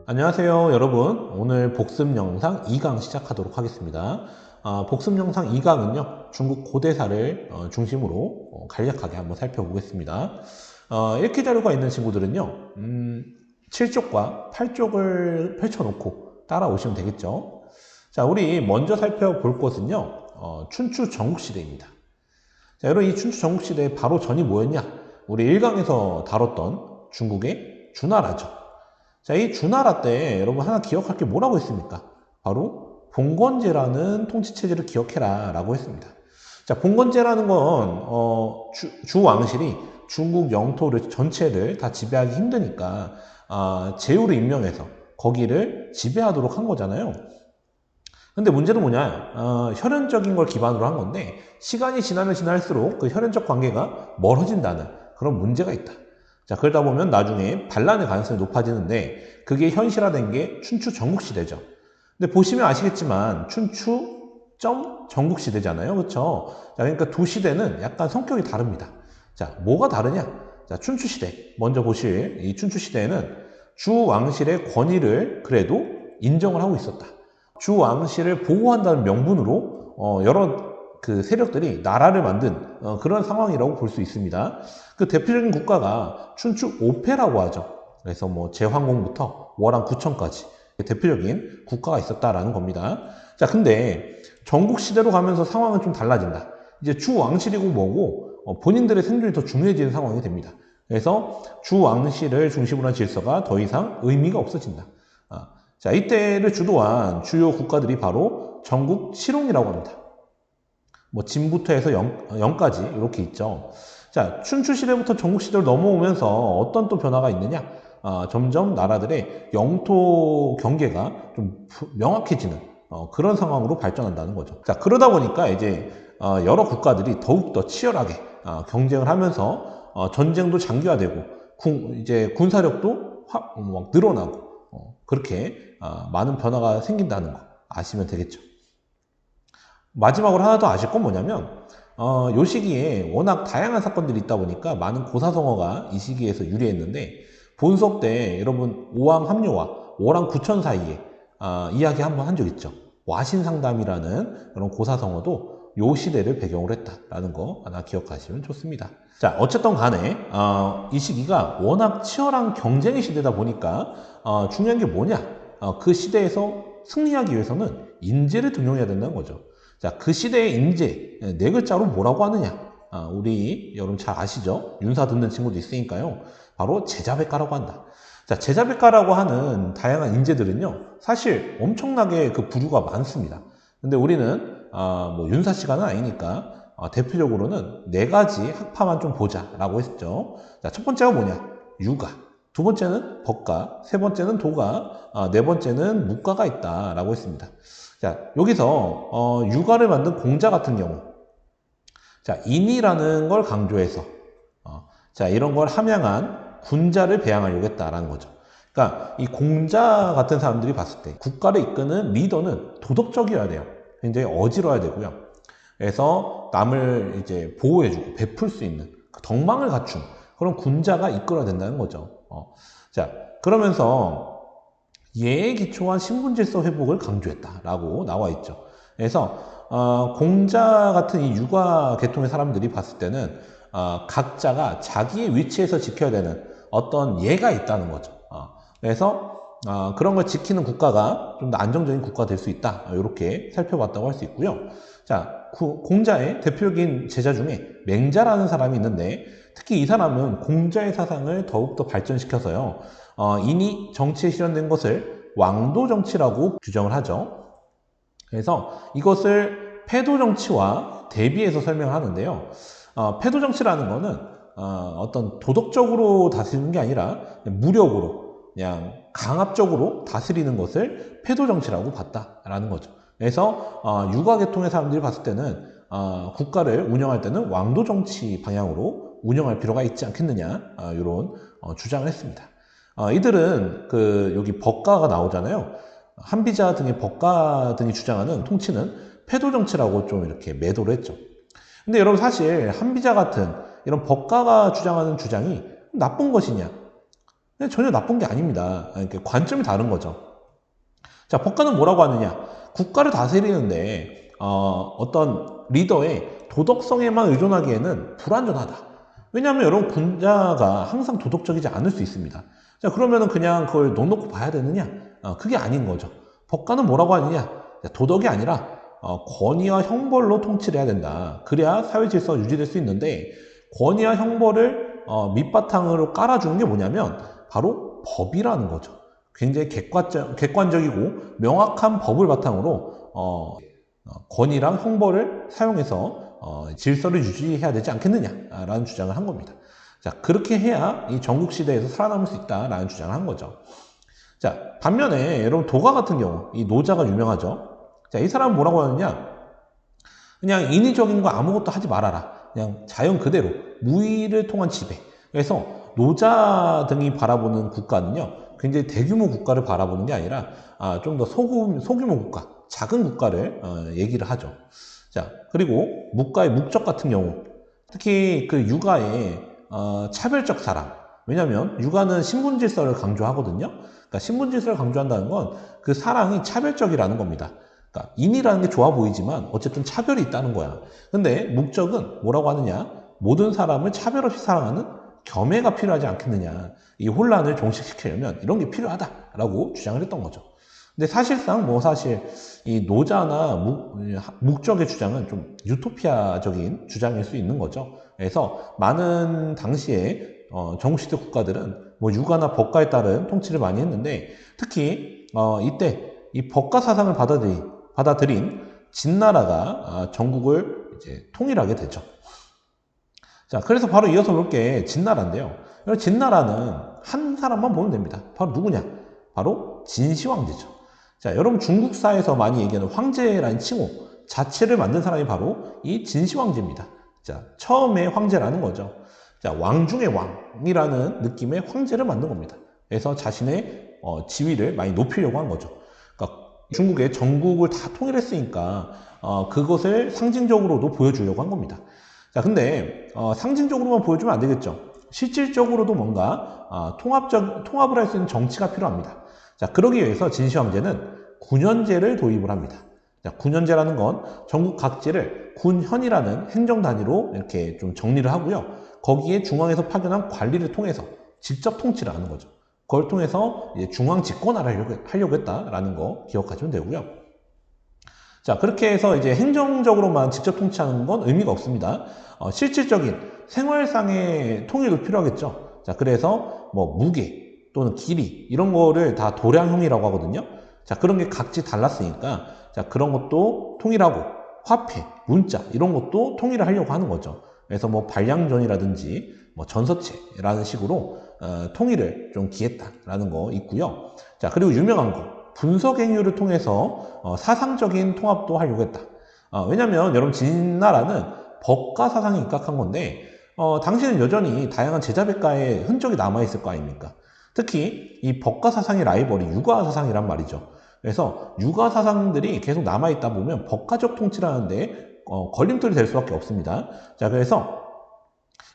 안녕하세요 여러분. 오늘 복습 영상 2강 시작하도록 하겠습니다. 복습 영상 2강은요 중국 고대사를 중심으로 간략하게 한번 살펴보겠습니다. 읽기 자료가 있는 친구들은요 7쪽과 8쪽을 펼쳐놓고 따라오시면 되겠죠. 자, 우리 먼저 살펴볼 것은요 춘추 전국시대입니다. 자, 여러분, 이 춘추 전국시대의 바로 전이 뭐였냐? 우리 1강에서 다뤘던 중국의 주나라죠. 자, 이 주나라 때 여러분 하나 기억할 게 뭐라고 했습니까? 바로 봉건제라는 통치체제를 기억해라 라고 했습니다. 자, 봉건제라는 건 주왕실이 중국 영토를 전체를 다 지배하기 힘드니까 제후를 임명해서 거기를 지배하도록 한 거잖아요. 근데 문제는 뭐냐? 혈연적인 걸 기반으로 한 건데 시간이 지나면 지날수록 그 혈연적 관계가 멀어진다는 그런 문제가 있다. 자, 그러다 보면 나중에 반란의 가능성이 높아지는데 그게 현실화된 게 춘추 전국시대죠. 근데 보시면 아시겠지만 춘추 전국시대잖아요. 그렇죠? 자, 그러니까 두 시대는 약간 성격이 다릅니다. 자, 뭐가 다르냐? 자, 춘추시대 먼저 보실 이 춘추시대에는 주왕실의 권위를 그래도 인정을 하고 있었다. 주왕실을 보호한다는 명분으로 여러 그 세력들이 나라를 만든 그런 상황이라고 볼 수 있습니다. 그 대표적인 국가가 춘추 5패라고 하죠. 그래서 뭐 제황공부터 월왕 구천까지 대표적인 국가가 있었다라는 겁니다. 자, 근데 전국시대로 가면서 상황은 좀 달라진다. 이제 주왕실이고 뭐고 본인들의 생존이 더 중요해지는 상황이 됩니다. 그래서 주왕실을 중심으로 한 질서가 더 이상 의미가 없어진다. 자, 이때를 주도한 주요 국가들이 바로 전국 7홍이라고 합니다. 뭐 진부터 해서 영까지 이렇게 있죠. 자, 춘추 시대부터 전국 시대로 넘어오면서 어떤 또 변화가 있느냐? 점점 나라들의 영토 경계가 좀 명확해지는 그런 상황으로 발전한다는 거죠. 자, 그러다 보니까 이제 여러 국가들이 더욱더 치열하게 경쟁을 하면서 전쟁도 장기화되고 이제 군사력도 막 늘어나고 그렇게 많은 변화가 생긴다는 거 아시면 되겠죠. 마지막으로 하나 더 아실 건 뭐냐면 요 시기에 워낙 다양한 사건들이 있다 보니까 많은 고사성어가 이 시기에서 유리했는데 본 수업 때 여러분 오왕 합류와 월왕 구천 사이에 이야기 한번 한 적 있죠. 와신상담이라는 그런 고사성어도 요 시대를 배경으로 했다라는 거 하나 기억하시면 좋습니다. 자, 어쨌든 간에 이 시기가 워낙 치열한 경쟁의 시대다 보니까 중요한 게 뭐냐? 그 시대에서 승리하기 위해서는 인재를 등용해야 된다는 거죠. 자, 그 시대의 인재, 네 글자로 뭐라고 하느냐? 우리 여러분 잘 아시죠? 윤사 듣는 친구도 있으니까요. 바로 제자백가라고 한다. 자, 제자백가라고 하는 다양한 인재들은요, 사실 엄청나게 그 부류가 많습니다. 근데 우리는 뭐 윤사 시간은 아니니까 대표적으로는 네 가지 학파만 좀 보자라고 했죠. 자, 첫 번째가 뭐냐? 유가. 두 번째는 법가, 세 번째는 도가, 네 번째는 묵가가 있다라고 했습니다. 자, 여기서 유가를 만든 공자 같은 경우, 자, 인이라는 걸 강조해서 자, 이런 걸 함양한 군자를 배양하려고 했다라는 거죠. 그러니까 이 공자 같은 사람들이 봤을 때 국가를 이끄는 리더는 도덕적이어야 돼요. 굉장히 어지러워야 되고요. 그래서 남을 이제 보호해주고 베풀 수 있는 그 덕망을 갖춘 그런 군자가 이끌어야 된다는 거죠. 자, 그러면서 예에 기초한 신분질서 회복을 강조했다라고 나와 있죠. 그래서 공자 같은 이 유가 계통의 사람들이 봤을 때는 각자가 자기의 위치에서 지켜야 되는 어떤 예가 있다는 거죠. 그래서 그런 걸 지키는 국가가 좀 더 안정적인 국가가 될 수 있다. 이렇게 살펴봤다고 할 수 있고요. 자, 공자의 대표적인 제자 중에 맹자라는 사람이 있는데 특히 이 사람은 공자의 사상을 더욱더 발전시켜서요. 이니 정치에 실현된 것을 왕도 정치라고 규정을 하죠. 그래서 이것을 패도 정치와 대비해서 설명하는데요. 패도 정치라는 거는 어떤 도덕적으로 다스리는 게 아니라 무력으로 그냥 강압적으로 다스리는 것을 패도 정치라고 봤다라는 거죠. 그래서 유가 계통의 사람들이 봤을 때는 국가를 운영할 때는 왕도 정치 방향으로 운영할 필요가 있지 않겠느냐 이런 주장을 했습니다. 이들은 여기 법가가 나오잖아요. 한비자 등의 법가 등이 주장하는 통치는 패도 정치라고 좀 이렇게 매도를 했죠. 근데 여러분 사실 한비자 같은 이런 법가가 주장하는 주장이 나쁜 것이냐? 전혀 나쁜 게 아닙니다. 이렇게 관점이 다른 거죠. 자, 법가는 뭐라고 하느냐? 국가를 다스리는데 어떤 리더의 도덕성에만 의존하기에는 불완전하다. 왜냐하면 여러분 군자가 항상 도덕적이지 않을 수 있습니다. 자, 그러면은 그냥 그걸 넉넉히 봐야 되느냐? 그게 아닌 거죠. 법가는 뭐라고 하느냐? 도덕이 아니라 권위와 형벌로 통치를 해야 된다. 그래야 사회 질서가 유지될 수 있는데 권위와 형벌을 밑바탕으로 깔아주는 게 뭐냐면 바로 법이라는 거죠. 굉장히 객관적이고 명확한 법을 바탕으로 권위랑 형벌을 사용해서 질서를 유지해야 되지 않겠느냐라는 주장을 한 겁니다. 자, 그렇게 해야 이 전국시대에서 살아남을 수 있다라는 주장을 한 거죠. 자, 반면에 여러분 도가 같은 경우 이 노자가 유명하죠. 자, 이 사람은 뭐라고 하느냐? 그냥 인위적인 거 아무것도 하지 말아라. 그냥 자연 그대로 무의를 통한 지배. 그래서 노자 등이 바라보는 국가는요, 굉장히 대규모 국가를 바라보는 게 아니라 좀 더 소규모 국가, 작은 국가를 얘기를 하죠. 자, 그리고 묵가의 묵적 같은 경우, 특히 그 육아의 차별적 사랑. 왜냐하면 육아는 신분 질서를 강조하거든요. 그러니까 신분 질서를 강조한다는 건 그 사랑이 차별적이라는 겁니다. 그러니까 인이라는 게 좋아 보이지만 어쨌든 차별이 있다는 거야. 근데 묵적은 뭐라고 하느냐? 모든 사람을 차별 없이 사랑하는 겸해가 필요하지 않겠느냐. 이 혼란을 종식시키려면 이런 게 필요하다라고 주장을 했던 거죠. 근데 사실상 사실 이 노자나 묵적의 주장은 좀 유토피아적인 주장일 수 있는 거죠. 그래서 많은 당시에 전국시대 국가들은 육아나 법가에 따른 통치를 많이 했는데 특히 이때 이 법가 사상을 받아들인 진나라가 전국을 이제 통일하게 되죠. 자, 그래서 바로 이어서 볼 게 진나라인데요. 진나라는 한 사람만 보면 됩니다. 바로 누구냐? 바로 진시황제죠. 자, 여러분 중국사에서 많이 얘기하는 황제라는 칭호 자체를 만든 사람이 바로 이 진시황제입니다. 자, 처음에 황제라는 거죠. 자, 왕 중의 왕이라는 느낌의 황제를 만든 겁니다. 그래서 자신의 지위를 많이 높이려고 한 거죠. 그러니까 중국의 전국을 다 통일했으니까 그것을 상징적으로도 보여주려고 한 겁니다. 자, 근데 상징적으로만 보여주면 안 되겠죠. 실질적으로도 뭔가 통합을 할 수 있는 정치가 필요합니다. 자, 그러기 위해서 진시황제는 군현제를 도입을 합니다. 자, 군현제라는 건 전국 각지를 군현이라는 행정 단위로 이렇게 좀 정리를 하고요. 거기에 중앙에서 파견한 관리를 통해서 직접 통치를 하는 거죠. 그걸 통해서 이제 중앙 집권화를 하려고 했다라는 거 기억하시면 되고요. 자, 그렇게 해서 이제 행정적으로만 직접 통치하는 건 의미가 없습니다. 실질적인 생활상의 통일도 필요하겠죠. 자, 그래서 무게 또는 길이 이런 거를 다 도량형이라고 하거든요. 자, 그런 게 각지 달랐으니까 자, 그런 것도 통일하고 화폐, 문자 이런 것도 통일을 하려고 하는 거죠. 그래서 발량전이라든지 전서체라는 식으로 통일을 좀 기했다라는 거 있고요. 자, 그리고 유명한 거 분서갱유를 통해서 사상적인 통합도 하려고 했다. 왜냐면 여러분 진나라는 법가 사상이 입각한 건데 당시는 여전히 다양한 제자백가의 흔적이 남아있을 거 아닙니까? 특히 이 법가 사상의 라이벌이 유가 사상이란 말이죠. 그래서 유가 사상들이 계속 남아있다 보면 법가적 통치라는데 걸림돌이 될 수밖에 없습니다. 자, 그래서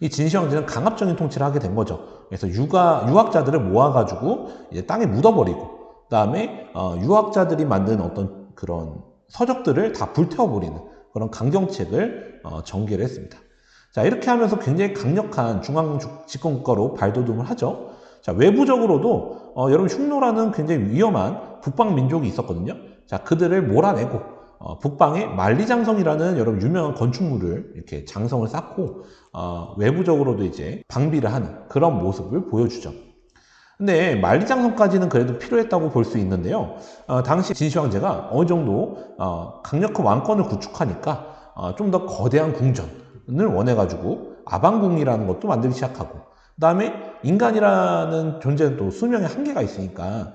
이 진시황제는 강압적인 통치를 하게 된 거죠. 그래서 유학자들을 모아가지고 이제 땅에 묻어버리고, 그 다음에 유학자들이 만든 어떤 그런 서적들을 다 불태워버리는 그런 강경책을 전개를 했습니다. 자, 이렇게 하면서 굉장히 강력한 중앙 집권 국가로 발돋움을 하죠. 자, 외부적으로도 여러분 흉노라는 굉장히 위험한 북방 민족이 있었거든요. 자, 그들을 몰아내고 북방에 만리장성이라는 여러분 유명한 건축물을 이렇게 장성을 쌓고 외부적으로도 이제 방비를 하는 그런 모습을 보여주죠. 근데 만리장성까지는 그래도 필요했다고 볼 수 있는데요. 당시 진시황제가 어느 정도 강력한 왕권을 구축하니까 좀 더 거대한 궁전을 원해가지고 아방궁이라는 것도 만들기 시작하고, 그 다음에 인간이라는 존재는 또 수명의 한계가 있으니까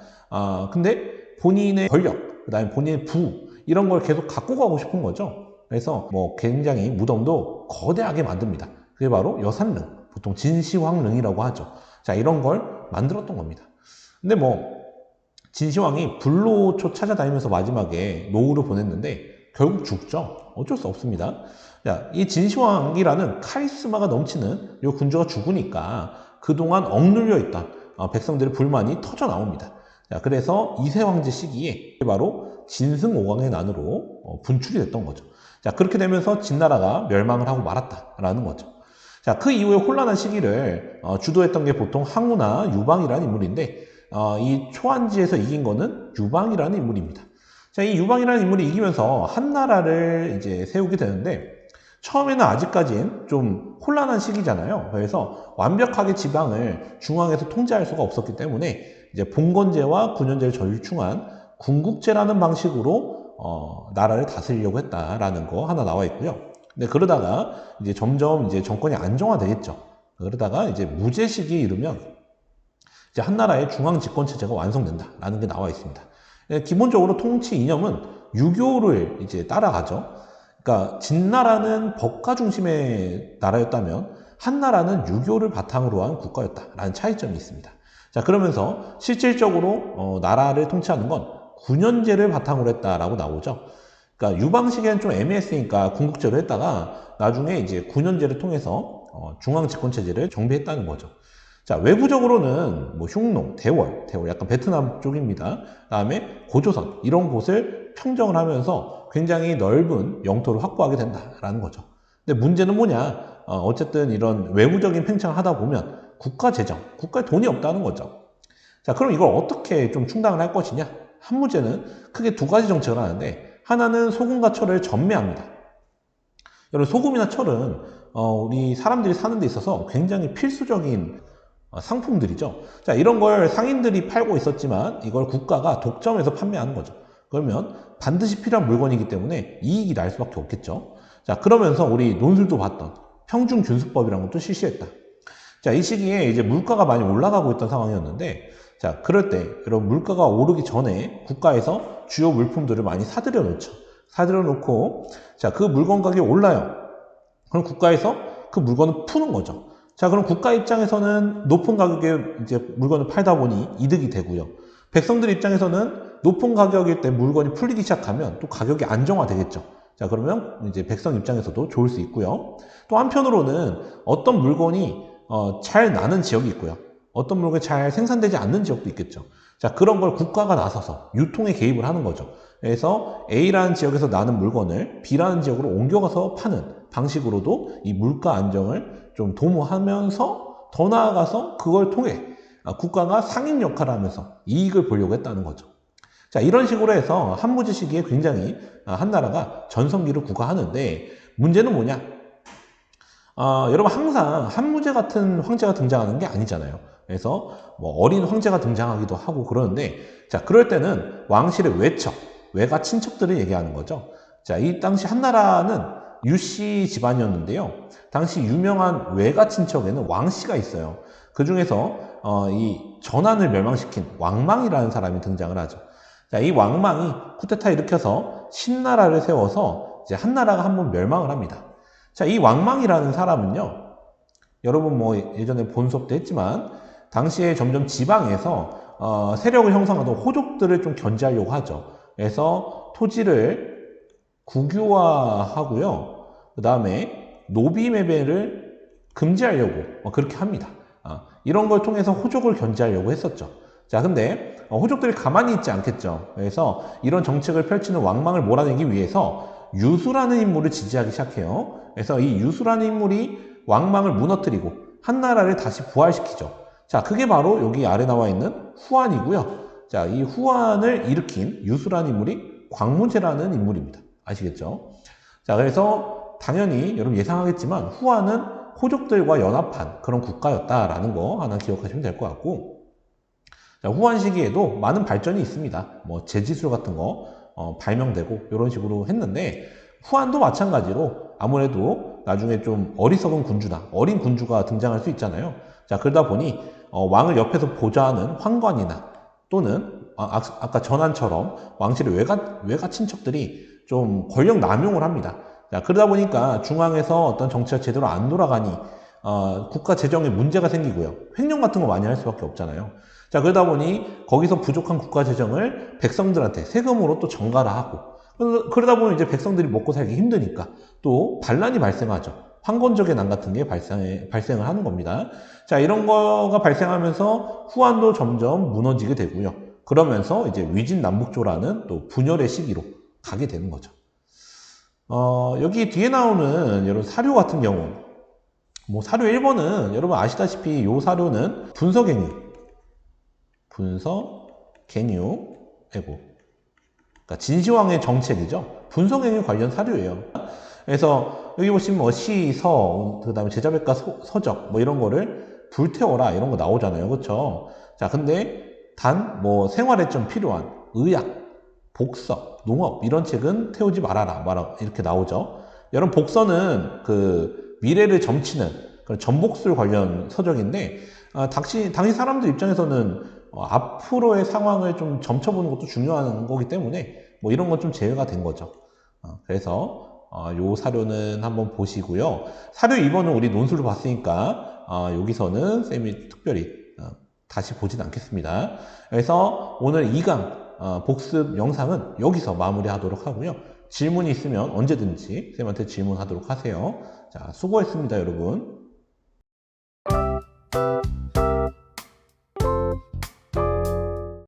근데 본인의 권력, 그 다음에 본인의 부 이런 걸 계속 갖고 가고 싶은 거죠. 그래서 굉장히 무덤도 거대하게 만듭니다. 그게 바로 여산릉, 보통 진시황릉이라고 하죠. 자, 이런 걸 만들었던 겁니다. 근데 진시황이 불로초 찾아다니면서 마지막에 노후를 보냈는데 결국 죽죠. 어쩔 수 없습니다. 자, 이 진시황이라는 카리스마가 넘치는 이 군주가 죽으니까 그동안 억눌려 있던 백성들의 불만이 터져 나옵니다. 자, 그래서 이세 황제 시기에 바로 진승5강의 난으로 분출이 됐던 거죠. 자, 그렇게 되면서 진나라가 멸망을 하고 말았다라는 거죠. 자, 그 이후에 혼란한 시기를 주도했던 게 보통 항우나 유방이라는 인물인데 이 초안지에서 이긴 거는 유방이라는 인물입니다. 자, 이 유방이라는 인물이 이기면서 한나라를 이제 세우게 되는데 처음에는 아직까지는 좀 혼란한 시기잖아요. 그래서 완벽하게 지방을 중앙에서 통제할 수가 없었기 때문에 이제 봉건제와 군현제를 절충한 군국제라는 방식으로 나라를 다스리려고 했다라는 거 하나 나와 있고요. 근데 그러다가 이제 점점 이제 정권이 안정화되겠죠. 그러다가 이제 무제 시기에 이르면 이제 한나라의 중앙 집권 체제가 완성된다라는 게 나와 있습니다. 기본적으로 통치 이념은 유교를 이제 따라가죠. 그러니까 진나라는 법가 중심의 나라였다면 한나라는 유교를 바탕으로 한 국가였다라는 차이점이 있습니다. 자, 그러면서 실질적으로 나라를 통치하는 건 군현제를 바탕으로 했다라고 나오죠. 그러니까 유방 시기에는 좀 애매했으니까 군국제로 했다가 나중에 이제 군현제를 통해서 중앙 집권 체제를 정비했다는 거죠. 자, 외부적으로는 뭐 흉농, 대월 약간 베트남 쪽입니다. 그다음에 고조선 이런 곳을 평정을 하면서 굉장히 넓은 영토를 확보하게 된다라는 거죠. 근데 문제는 뭐냐? 어쨌든 이런 외부적인 팽창을 하다 보면 국가 재정, 국가에 돈이 없다는 거죠. 자, 그럼 이걸 어떻게 좀 충당을 할 것이냐? 한 문제는 크게 두 가지 정책을 하는데 하나는 소금과 철을 전매합니다. 여러분, 소금이나 철은 우리 사람들이 사는 데 있어서 굉장히 필수적인 상품들이죠. 자, 이런 걸 상인들이 팔고 있었지만 이걸 국가가 독점해서 판매하는 거죠. 그러면 반드시 필요한 물건이기 때문에 이익이 날 수밖에 없겠죠. 자, 그러면서 우리 논술도 봤던 평중균수법이라는 것도 실시했다. 자, 이 시기에 이제 물가가 많이 올라가고 있던 상황이었는데, 자, 그럴 때 여러분 물가가 오르기 전에 국가에서 주요 물품들을 많이 사들여 놓죠. 사들여 놓고, 자, 그 물건 가격이 올라요. 그럼 국가에서 그 물건을 푸는 거죠. 자, 그럼 국가 입장에서는 높은 가격에 이제 물건을 팔다 보니 이득이 되고요. 백성들 입장에서는 높은 가격일 때 물건이 풀리기 시작하면 또 가격이 안정화되겠죠. 자, 그러면 이제 백성 입장에서도 좋을 수 있고요. 또 한편으로는 어떤 물건이 잘 나는 지역이 있고요. 어떤 물건이 잘 생산되지 않는 지역도 있겠죠. 자, 그런 걸 국가가 나서서 유통에 개입을 하는 거죠. 그래서 A라는 지역에서 나는 물건을 B라는 지역으로 옮겨가서 파는 방식으로도 이 물가 안정을 좀 도모하면서 더 나아가서 그걸 통해 국가가 상인 역할을 하면서 이익을 보려고 했다는 거죠. 자, 이런 식으로 해서 한무제 시기에 굉장히 한나라가 전성기를 구가하는데 문제는 뭐냐? 여러분, 항상 한무제 같은 황제가 등장하는 게 아니잖아요. 그래서 뭐 어린 황제가 등장하기도 하고 그러는데, 자, 그럴 때는 왕실의 외척, 외가 친척들을 얘기하는 거죠. 자, 이 당시 한나라는 유씨 집안이었는데요. 당시 유명한 외가 친척에는 왕씨가 있어요. 그 중에서 이 전한을 멸망시킨 왕망이라는 사람이 등장을 하죠. 자, 이 왕망이 쿠데타 일으켜서 신나라를 세워서 이제 한나라가 한번 멸망을 합니다. 자, 이 왕망이라는 사람은요, 여러분 뭐 예전에 본 수업 때 했지만 당시에 점점 지방에서 세력을 형성하던 호족들을 좀 견제하려고 하죠. 그래서 토지를 국유화하고요. 그 다음에 노비 매매를 금지하려고 그렇게 합니다. 이런 걸 통해서 호족을 견제하려고 했었죠. 자, 근데 호족들이 가만히 있지 않겠죠. 그래서 이런 정책을 펼치는 왕망을 몰아내기 위해서 유수라는 인물을 지지하기 시작해요. 그래서 이 유수라는 인물이 왕망을 무너뜨리고 한나라를 다시 부활시키죠. 자, 그게 바로 여기 아래 나와 있는 후한이고요. 자, 이 후한을 일으킨 유수라는 인물이 광무제라는 인물입니다. 아시겠죠? 자, 그래서 당연히 여러분 예상하겠지만 후한은 호족들과 연합한 그런 국가였다라는 거 하나 기억하시면 될 것 같고, 자, 후한 시기에도 많은 발전이 있습니다. 뭐 제지술 같은 거 발명되고 이런 식으로 했는데, 후한도 마찬가지로 아무래도 나중에 좀 어리석은 군주다, 어린 군주가 등장할 수 있잖아요. 자, 그러다 보니 왕을 옆에서 보좌하는 환관이나 또는 아까 전한처럼 왕실의 외가 친척들이 좀 권력 남용을 합니다. 자, 그러다 보니까 중앙에서 어떤 정치가 제대로 안 돌아가니 국가 재정에 문제가 생기고요. 횡령 같은 거 많이 할 수밖에 없잖아요. 자, 그러다 보니 거기서 부족한 국가 재정을 백성들한테 세금으로 또 전가를 하고, 그러다 보면 이제 백성들이 먹고 살기 힘드니까 또 반란이 발생하죠. 황건적의 난 같은 게 발생을 하는 겁니다. 자, 이런 거가 발생하면서 후한도 점점 무너지게 되고요. 그러면서 이제 위진남북조라는 또 분열의 시기로 가게 되는 거죠. 여기 뒤에 나오는 여러분 사료 같은 경우, 뭐 사료 1번은 여러분 아시다시피 이 사료는 분서갱유, 그러니까 진시황의 정책이죠. 분서갱유 관련 사료예요. 그래서 여기 보시면 뭐 시, 서, 그 다음에 제자백과 서적 뭐 이런 거를 불태워라 이런 거 나오잖아요. 그렇죠? 자, 근데 단 뭐 생활에 좀 필요한 의학, 복서, 농업 이런 책은 태우지 말아라 이렇게 나오죠. 여러분 복서는 그 미래를 점치는 그런 전복술 관련 서적인데 당시 사람들 입장에서는 앞으로의 상황을 좀 점쳐보는 것도 중요한 거기 때문에 뭐 이런 건 좀 제외가 된 거죠. 그래서 요 사료는 한번 보시고요. 사료 2번은 우리 논술로 봤으니까 여기서는 쌤이 특별히 다시 보진 않겠습니다. 그래서 오늘 2강 복습 영상은 여기서 마무리하도록 하고요. 질문이 있으면 언제든지 쌤한테 질문하도록 하세요. 자, 수고했습니다, 여러분.